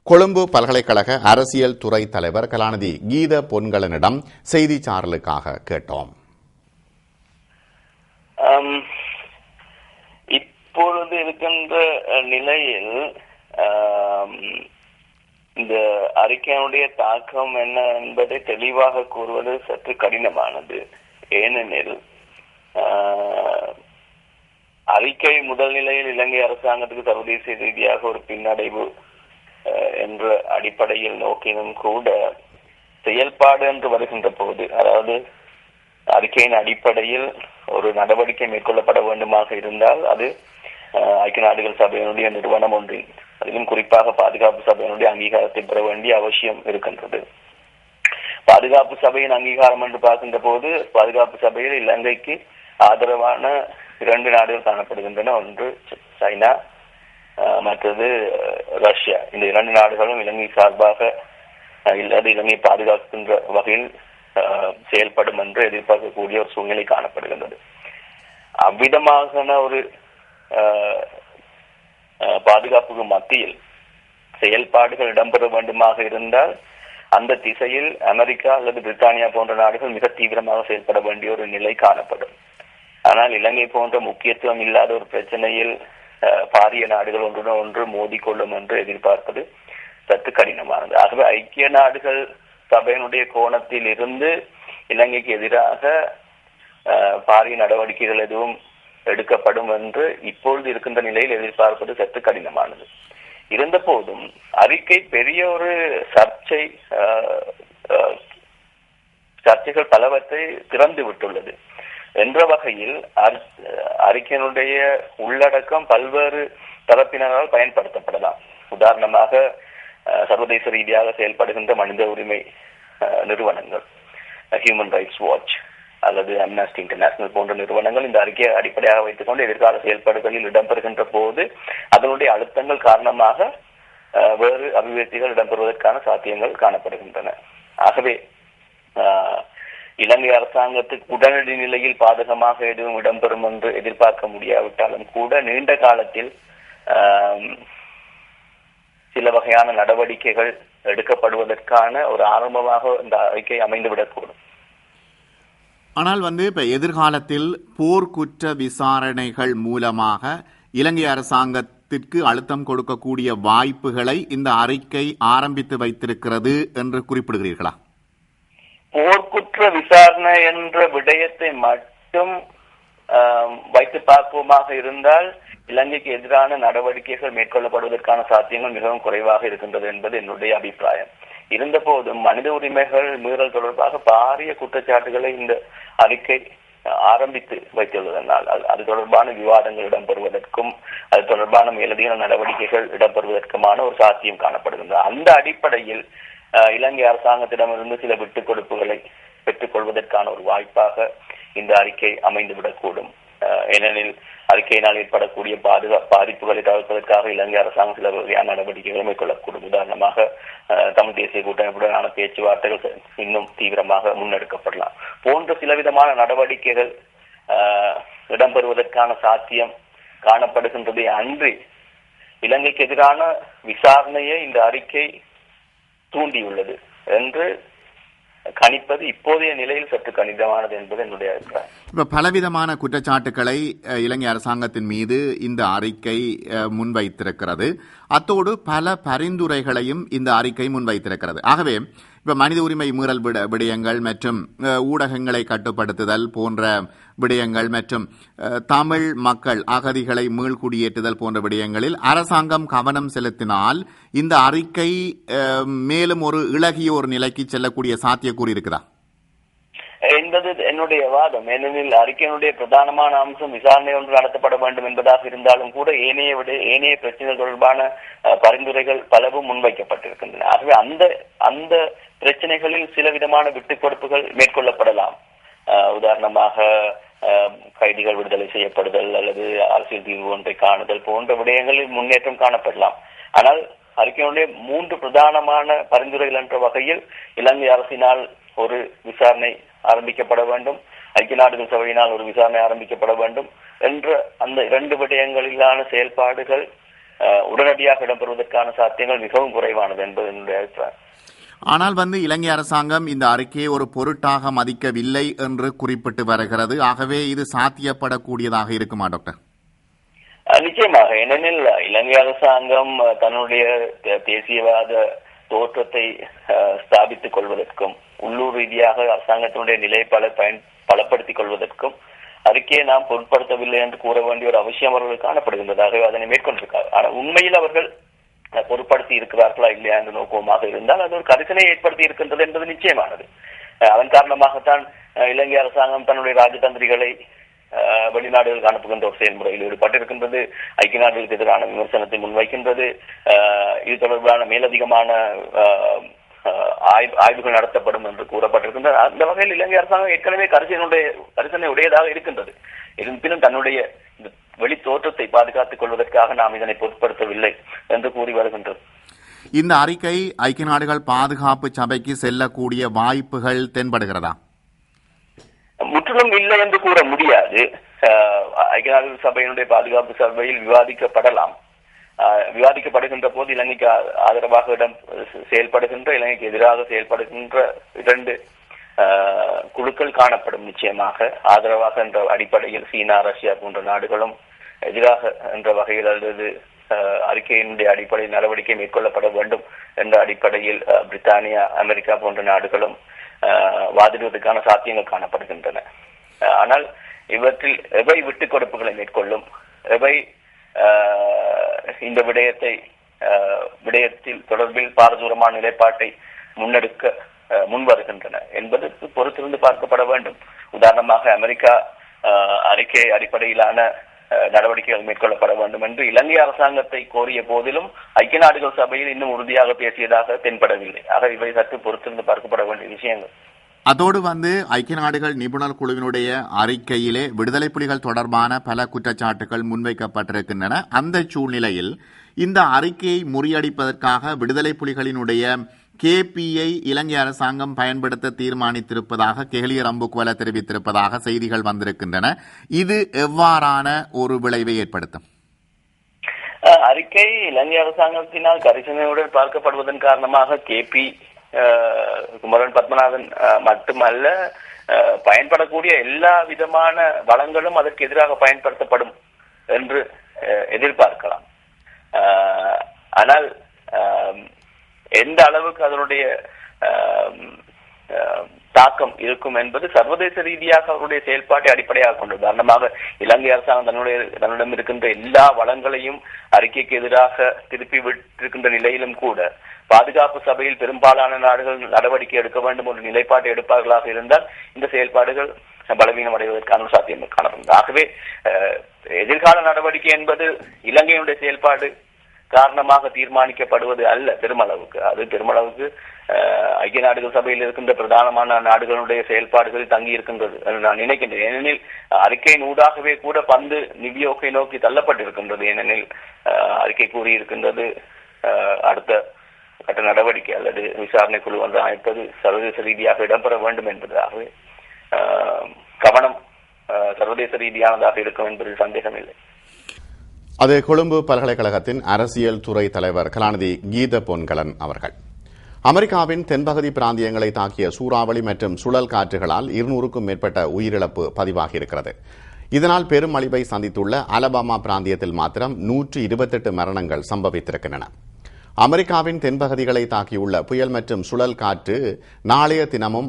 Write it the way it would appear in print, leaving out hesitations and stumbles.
கொழும்பு பல்கலைக்கழக அரசியல் துறை தலைவர் கலாநிதி கீத பொன்களனிடம் செய்தி சாரலுக்காக கேட்டோம். இப்பொழுது இருக்கின்ற நிலையில் இந்த அறிக்கையினுடைய தாக்கம் என்ன என்பதை தெளிவாக கூறுவது சற்று கடினமானது. ஏனெனில் அறிக்கை முதல் நிலையில் இலங்கை அரசாங்கத்துக்கு சர்வதேச ரீதியாக ஒரு பின்னடைவு என்ற அடிப்படையில் நோக்கினும் கூட செயல்பாடு என்று வருகின்ற போது, அதாவது அறிக்கையின் அடிப்படையில் ஒரு நடவடிக்கை மேற்கொள்ளப்பட வேண்டுமாக இருந்தால் அது ஐக்கிய நாடுகள் சபையினுடைய நிறுவனம் ஒன்றின், அதிலும் குறிப்பாக பாதுகாப்பு சபையினுடைய அங்கீகாரத்தை பெற வேண்டிய அவசியம் இருக்கின்றது. பாதுகாப்பு சபையின் அங்கீகாரம் என்று பார்க்கின்ற போது பாதுகாப்பு சபையில் இலங்கைக்கு ஆதரவான 2 நாடுகள் காணப்படுகின்றன. ஒன்று சைனா, மற்றது ரஷ்யா. இந்த 2 நாடுகளும் இலங்கை சார்பாக இல்லாத இலங்கை பாதுகாக்கின்ற வகையில் செயல்படும் என்று எதிர்பார்க்கக்கூடிய ஒரு சூழ்நிலை காணப்படுகின்றது. அவ்விதமான ஒரு பாதுகாப்புக்கு மத்தியில் செயல்பாடுகள் இடம்பெற வேண்டுமாக இருந்தால் அந்த திசையில் அமெரிக்கா அல்லது பிரித்தானியா போன்ற நாடுகள் மிக தீவிரமாக செயல்பட வேண்டிய ஒரு நிலை காணப்படும். ஆனால் இலங்கை போன்ற முக்கியத்துவம் இல்லாத ஒரு பிரச்சனையில் பாரிய நாடுகள் ஒன்றுடன் ஒன்று மோதிக்கொள்ளும் என்று எதிர்பார்ப்பது சற்று கடினமானது. ஆகவே ஐக்கிய நாடுகள் சபையினுடைய கோணத்தில் இருந்து இலங்கைக்கு எதிராக பாரிய நடவடிக்கைகள் எதுவும் எடுக்கப்படும் என்று இப்பொழுது இருக்கின்ற நிலையில் எதிர்பார்ப்பது சற்று கடினமானது. இருந்த போதும் அறிக்கை பெரிய ஒரு சர்ச்சைகள் பலவற்றை திறந்து விட்டுள்ளது என்ற வகையில் அறிக்கையினுடைய உள்ளடக்கம் பல்வேறு தரப்பினரால் பயன்படுத்தப்படலாம். உதாரணமாக சர்வதேச ரீதியாக செயல்படுகின்ற மனித உரிமை நிறுவனங்கள், ஹியூமன் ரைட்ஸ் வாட்ச் அல்லது அம்னஸ்டி இன்டர்நேஷனல் போன்ற நிறுவனங்கள் இந்த அறிக்கையை அடிப்படையாக வைத்துக் கொண்டு எதிர்கால செயல்பாடுகளில் இடம்பெறுகின்ற போது அதனுடைய அழுத்தங்கள் காரணமாக வேறு அபிவிருத்திகள் இடம்பெறுவதற்கான சாத்தியங்கள் காணப்படுகின்றன. ஆகவே இலங்கை அரசாங்கத்துக்கு உடனடி நிலையில் பாதகமாக எதுவும் இடம்பெறும் என்று எதிர்பார்க்க முடியாவிட்டாலும் கூட நீண்ட காலத்தில் சில வகையான நடவடிக்கைகள் எடுக்கப்படுவதற்கான ஒரு ஆரம்பமாக இந்த அறிக்கை அமைந்துவிடக்கூடும். ஆனால் இப்ப எதிர்காலத்தில் போர்க்குற்ற விசாரணைகள் மூலமாக இலங்கை அரசாங்கத்திற்கு அழுத்தம் கொடுக்கக்கூடிய வாய்ப்புகளை இந்த அறிக்கை ஆரம்பித்து வைத்திருக்கிறது என்று குறிப்பிடுகிறீர்களா? போர்க்குற்ற விசாரணை என்ற விடயத்தை மட்டும் வைத்து பார்ப்போமாக இருந்தால் இலங்கைக்கு எதிரான நடவடிக்கைகள் மேற்கொள்ளப்படுவதற்கான சாத்தியங்கள் மிகவும் குறைவாக இருக்கின்றது என்பது என்னுடைய அபிப்பிராயம். இருந்த போதும் மனித உரிமைகள் மீறல் தொடர்பாக பாரிய குற்றச்சாட்டுகளை இந்த அறிக்கை ஆரம்பித்து வைத்துள்ளதனால் அது தொடர்பான விவாதங்கள் இடம்பெறுவதற்கும் அது தொடர்பான மேலதிக நடவடிக்கைகள் இடம்பெறுவதற்குமான ஒரு சாத்தியம் காணப்படுகின்றது. அந்த அடிப்படையில் இலங்கை அரசாங்கத்திடமிருந்து சில விட்டுக் கொடுப்புகளை பெற்றுக் கொள்வதற்கான ஒரு வாய்ப்பாக இந்த அறிக்கை அமைந்துவிடக்கூடும். ஏனெனில் அறிக்கையினால் ஏற்படக்கூடிய பாதிப்புகளை தவிர்ப்பதற்காக இலங்கை அரசாங்கம் சில வகையான நடவடிக்கைகளை மேற்கொள்ளக்கூடும். உதாரணமாக தமிழ் தேசிய கூட்டமைப்புடனான பேச்சுவார்த்தைகள் இன்னும் தீவிரமாக முன்னெடுக்கப்படலாம் போன்ற சில விதமான நடவடிக்கைகள் இடம்பெறுவதற்கான சாத்தியம் காணப்படுகின்றதை அன்றி இலங்கைக்கு எதிரான விசாரணையை இந்த அறிக்கை தூண்டியுள்ளது என்று கணிப்பது இப்போதைய நிலையில் சற்று கணிதமானது என்பது என்னுடைய அபிப்பிராயம். இப்ப பலவிதமான குற்றச்சாட்டுகளை இலங்கை அரசாங்கத்தின் மீது இந்த அறிக்கை முன்வைத்திருக்கிறது. அத்தோடு பல பரிந்துரைகளையும் இந்த அறிக்கை முன்வைத்திருக்கிறது. ஆகவே இப்ப மனித உரிமை மீறல் விடயங்கள் மற்றும் ஊடகங்களை கட்டுப்படுத்துதல் போன்ற விடயங்கள் மற்றும் தமிழ் மக்கள் அகதிகளை மீள்குடியேற்றுதல் போன்ற விடயங்களில் அரசாங்கம் கவனம் செலுத்தினால் இந்த அறிக்கை மேலும் ஒரு இளகிய ஒரு நிலைக்கு செல்லக்கூடிய சாத்தியக்கூறு இருக்குதா என்பது என்னுடைய வாதம். ஏனெனில் அறிக்கையினுடைய பிரதானமான அம்சம் விசாரணை ஒன்று நடத்தப்பட வேண்டும் என்பதாக இருந்தாலும் கூட ஏனைய பிரச்சனைகள் தொடர்பான பரிந்துரைகள் பலவும் முன்வைக்கப்பட்டிருக்கின்றன. ஆகவே அந்த பிரச்சனைகளில் சில விதமான விட்டுக் கொடுப்புகள் மேற்கொள்ளப்படலாம். உதாரணமாக கைதிகள் விடுதலை செய்யப்படுதல் அல்லது அரசியல் தீர்வு ஒன்றை காணுதல் போன்ற விடயங்களில் முன்னேற்றம் காணப்படலாம். ஆனால் அறிக்கையினுடைய 3 பிரதானமான பரிந்துரைகள் என்ற வகையில் இலங்கை அரசினால் ஒரு விசாரணை ஆரம்பிக்கப்பட வேண்டும், ஐக்கிய நாடுகள் சபையினால் ஒரு விசாரணை ஆரம்பிக்கப்பட வேண்டும் என்ற அந்த 2 விடயங்களிலான செயல்பாடுகள் உடனடியாக இடம்பெறுவதற்கான சாத்தியங்கள் மிகவும் குறைவானது என்பது என்னுடைய அபிப்பிராயம். ஆனால் இலங்கை அரசாங்கம் இந்த அறிக்கையை ஒரு பொருட்டாக மதிக்கவில்லை என்று குறிப்பிட்டு வருகிறது. ஆகவே இது சாத்தியப்படக்கூடியதாக இருக்குமா டாக்டர்? நிச்சயமாக. ஏனெனில் இலங்கை அரசாங்கம் தன்னுடைய தேசியவாத தோற்றத்தை ஸ்தாபித்துக் கொள்வதற்கும் உள்ளூர் ரீதியாக அரசாங்கத்தினுடைய நிலைப்பாடை பலப்படுத்திக் கொள்வதற்கும் அறிக்கையை நாம் பொருட்படுத்தவில்லை என்று கூற வேண்டிய ஒரு அவசியம் அவர்கள் காணப்படுகின்றது. ஆகவே அதனை மேற்கொண்டிருக்கார். ஆனால் உண்மையில் அவர்கள் பொருட்படுத்தி இருக்கிறார்களா இல்லையா என்ற நோக்கமாக இருந்தால் அது ஒரு கரிசனை ஏற்படுத்தி இருக்கின்றது என்பது நிச்சயமானது. அதன் காரணமாகத்தான் இலங்கை அரசாங்கம் தன்னுடைய ராஜதந்திரிகளை வெளிநாடுகளுக்கு அனுப்புகின்ற ஒரு செயல்முறையில் ஈடுபட்டிருக்கின்றது. ஐக்கிய நாடுகளுக்கு எதிரான விமர்சனத்தை முன்வைக்கின்றது. இது தொடர்பான மேலதிகமான ஆய்வுகள் நடத்தப்படும் என்று கூறப்பட்டிருக்கின்றது. அந்த வகையில் இலங்கை அரசாங்கம் ஏற்கனவே கரிசனை உடையதாக இருக்கின்றது. இருப்பினும் தன்னுடைய வெளி தோற்றத்தை பாதுகாத்துக் கொள்வதற்காக நாம் இதனை பொருட்படுத்தவில்லை என்று கூறி வருகின்றது. இந்த அறிக்கை ஐக்கிய நாடுகள் பாதுகாப்பு சபைக்கு செல்லக்கூடிய வாய்ப்புகள் தென்படுகிறதா? முற்றிலும் இல்லை என்று கூற முடியாது. ஐக்கிய நாடுகள் சபையினுடைய பாதுகாப்பு சபையில் விவாதிக்கப்படலாம். விவாதிக்கப்படுகின்ற போது இலங்கைக்கு ஆதரவாக செயல்படுகின்ற, இலங்கைக்கு எதிராக செயல்படுகின்ற 2 குழுக்கள் காணப்படும். நிச்சயமாக ஆதரவாக என்ற அடிப்படையில் சீனா, ரஷ்யா போன்ற நாடுகளும், எதிராக என்ற வகையில் அல்லது அறிக்கையினுடைய அடிப்படையில் நடவடிக்கை மேற்கொள்ளப்பட வேண்டும் என்ற அடிப்படையில் பிரித்தானியா, அமெரிக்கா போன்ற நாடுகளும் வாதிடுவதற்கான சாத்தியங்கள் காணப்படுகின்றன. ஆனால் இவற்றில் எவை விட்டுக் கொடுப்புகளை மேற்கொள்ளும், எவை இந்த விடயத்தில் தொடர்பில் பாரதூரமான நிலைப்பாட்டை முன்னெடுக்க முன்வருகின்றன என்பது பொறுத்திருந்து பார்க்கப்பட வேண்டும். உதாரணமாக அமெரிக்கா அறிக்கை அடிப்படையிலான நடவடிக்கைகள் மேற்கொள்ளப்பட வேண்டும் என்று இலங்கை அரசாங்கத்தை கோரிய போதிலும் ஐக்கிய நாடுகள் சபையில் இன்னும் உறுதியாக பேசியதாக தென்படவில்லை. ஆக இவை சற்று பொறுத்திருந்து பார்க்கப்பட வேண்டிய விஷயங்கள். அதோடு ஐக்கிய நாடுகள் நிபுணர் குழுவினுடைய அறிக்கையிலே விடுதலை புலிகள் தொடர்பான பல குற்றச்சாட்டுகள் முன்வைக்கப்பட்டிருக்கின்றன. அந்த சூழ்நிலையில் இந்த அறிக்கையை முறியடிப்பதற்காக விடுதலை புலிகளினுடைய KPயை இலங்கை அரசாங்கம் பயன்படுத்த தீர்மானித்திருப்பதாக கெஹலிய ரம்புக்வெல தெரிவித்திருப்பதாக செய்திகள் வந்திருக்கின்றன. இது எவ்வாறான ஒரு விளைவை ஏற்படுத்தும்? அறிக்கை இலங்கை அரசாங்கத்தினால் கரிசனையுடன் பார்க்கப்படுவதன் காரணமாக KP குமரன் பத்மநாதன் மட்டுமல்ல, பயன்படக்கூடிய எல்லா விதமான வளங்களும் அதற்கு எதிராக பயன்படுத்தப்படும் என்று எதிர்பார்க்கலாம். ஆனால் எந்த அளவுக்கு அதனுடைய தாக்கம் இருக்கும் என்பது சர்வதேச ரீதியாக அவருடைய செயல்பாட்டை அடிப்படையாக கொண்டது. உதாரணமாக இலங்கை அரசாங்கம் தன்னிடம் இருக்கின்ற எல்லா வளங்களையும் அறிக்கைக்கு எதிராக திருப்பி விட்டிருக்கின்ற நிலையிலும் கூட பாதுகாப்பு சபையில் பெரும்பாலான நாடுகள் நடவடிக்கை எடுக்க வேண்டும் ஒரு நிலைப்பாட்டை எடுப்பார்களாக இருந்தால் இந்த செயல்பாடுகள் பலவீனம் அடைவதற்கான சாத்தியம் காணப்படும். ஆகவே எதிர்கால நடவடிக்கை என்பது இலங்கையினுடைய செயல்பாடு காரணமாக தீர்மானிக்கப்படுவது அல்ல. பெருமளவுக்கு ஐக்கிய நாடுகள் சபையில் இருக்கின்ற பிரதானமான நாடுகளுடைய செயல்பாடுகளில் தங்கி இருக்கின்றது நான் நினைக்கின்றேன். ஏனெனில் அறிக்கையின் ஊடாகவே கூட பந்து நிவியோக்கை நோக்கி தள்ளப்பட்டிருக்கின்றது. ஏனெனில் அறிக்கை கூறியிருக்கின்றது அடுத்த கட்ட நடவடிக்கை அல்லது விசாரணை குழு ஒன்று அமைப்பது சர்வதேச ரீதியாக இடம்பெற வேண்டும் என்பதாகவே கவனம் சர்வதேச ரீதியானதாக இருக்கும் என்பதில் சந்தேகமில்லை. அது கொழும்பு பல்கலைக்கழகத்தின் அரசியல் துறை தலைவர் கலாநிதி கீத பொன்கலன் அவர்கள். அமெரிக்காவின் தென்பகுதி பிராந்தியங்களை தாக்கிய சூறாவளி மற்றும் சுழல் காற்றுகளால் 200க்கும் மேற்பட்ட உயிரிழப்பு பதிவாகியிருக்கிறது. இதனால் பெரும் அழிவை சந்தித்துள்ள அலபாமா பிராந்தியத்தில் மாத்திரம் 128 மரணங்கள் சம்பவித்திருக்கின்றன. அமெரிக்காவின் தென்பகுதிகளை தாக்கியுள்ள புயல் மற்றும் சுழல் காற்று நாளைய தினமும்